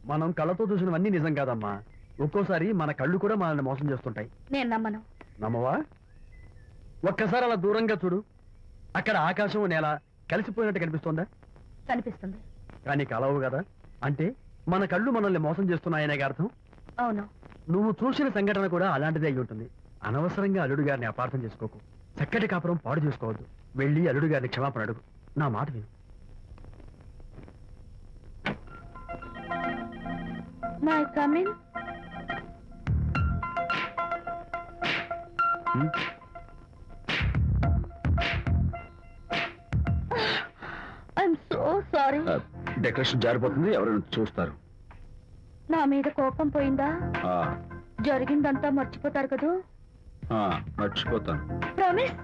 మనం కళ్ళతో చూసినవన్నీ నిజం కాదమ్మా. ఒక్కోసారి మన కళ్ళు కూడా మనల్ని మోసం చేస్తుంటాయి. నేను నమ్మను. నమ్మవా? ఒక్కసారి అలా దూరంగా చూడు. అక్కడ ఆకాశం నేల కలిసిపోయినట్టు కనిపిస్తోందా? కనిపిస్తుంది. కానీ కలవు కదా. అంటే మన కళ్ళు మనల్ని మోసం చేస్తున్నాయనే అర్థం. అవును. నువ్వు చూసిన సంఘటన కూడా అలాంటిదే అయి ఉంటుంది. అనవసరంగా అల్లుడు గారిని అపార్థం చేసుకోకు. చక్కటి కాపురం పాడు చేసుకోవద్దు. వెళ్ళి అల్లుడు గారిని క్షమాపణ అడుగు. నా మాట విను. May come in. I'm so sorry. Decoration జారిపోతుంది, ఎవరైనా చూస్తారు. నా మీద కోపం పోయిందా? జరిగిందంతా మర్చిపోతారు కదూ? మర్చిపోతాను. ప్రామిస్.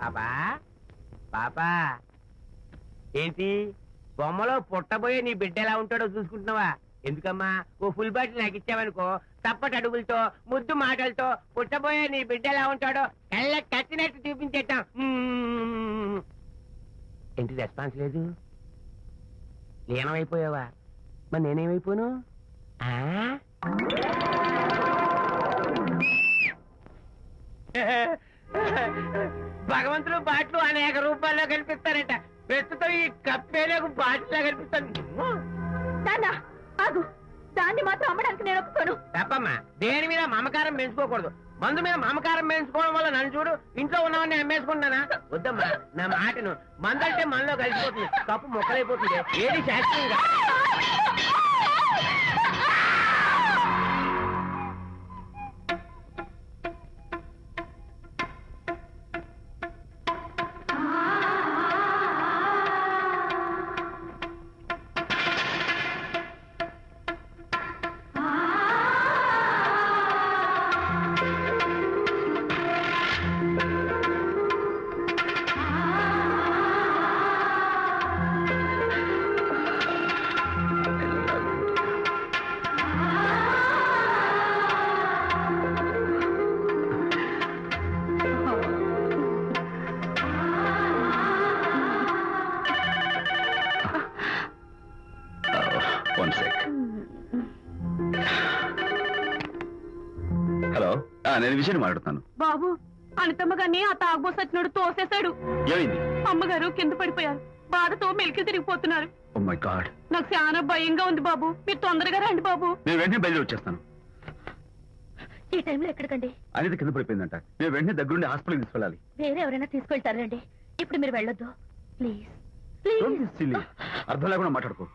పాపా పాపా, ఏంటి బొమ్మలో పుట్టబోయే నీ బిడ్డ ఎలా ఉంటాడో చూసుకుంటున్నావా? ఎందుకమ్మా, ఓ ఫుల్ బాటిల్ నాకు ఇచ్చావనుకో, తప్పటి అడుగులతో ముద్దు మాటలతో పుట్టబోయే నీ బిడ్డ ఎలా ఉంటాడో కళ్ళ కట్టినట్టు చూపించేటాం. ఏంటి రెస్పాన్స్ లేదు? లీనమైపోయావా? మరి నేనేమైపోను? భగవంతుడు బాట్లు అనేక రూపాల్లో కనిపిస్తారట. ప్రస్తుతం ఈ కప్పే నాకు బాటిల్లా కనిపిస్తాను. ఆగు, దాన్ని మాత్రం అమ్మడానికి నేను ఒప్పుకోను. తప్పమ్మా, దేని మీద మమకారం పెంచుకోకూడదు. మందు మీద మమకారం పెంచుకోవడం వల్ల నన్ను చూడు, ఇంట్లో ఉన్నవన్నీ అమ్మేసుకుంటానా? వద్దమ్మా, నా మాటను. మందంటే మనలో కలిసిపోతుంది, కప్పు మొక్కలైపోతుంది. ఏది శాస్త్రీయంగా హలో, నేను విషయం మాట్లాడుతాను. బాబు, అనితమ్మ గారిని ఆ తాగుబో సచ్చినోడు తోసేశాడు. ఏమైంది? అమ్మగారు కింద పడిపోయారు. బాధతో మెలికి తిరిగిపోతున్నారు. ఓ మై గాడ్, నాకు చాలా భయంగా ఉంది బాబు. మీరు తొందరగా రండి బాబు. నేను వెంటనే బయలుదేరి వచ్చేస్తాను. ఈ టైంలో ఎక్కడికండి? అనిత కింద పడిపోయిందంట. నేను వెంటనే దగ్గరుండి హాస్పిటల్కి తీసుకెళ్ళాలి. వేరే ఎవరైనా తీసుకెళ్తారండి. ఇప్పుడు మీరు వెళ్ళొద్దు ప్లీజ్. అర్థం లేకుండా మాట్లాడుకో.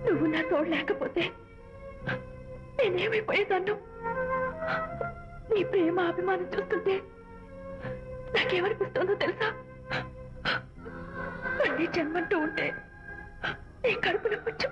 నువ్వు నా తోడు లేకపోతే నేనేమైపోయేదాన్ను. నీ ప్రేమ అభిమానం చూస్తుంటే నాకేమనిపిస్తుందో తెలుసా? మళ్ళీ జన్మంటూ ఉంటే నీ కడుపులో కొంచెం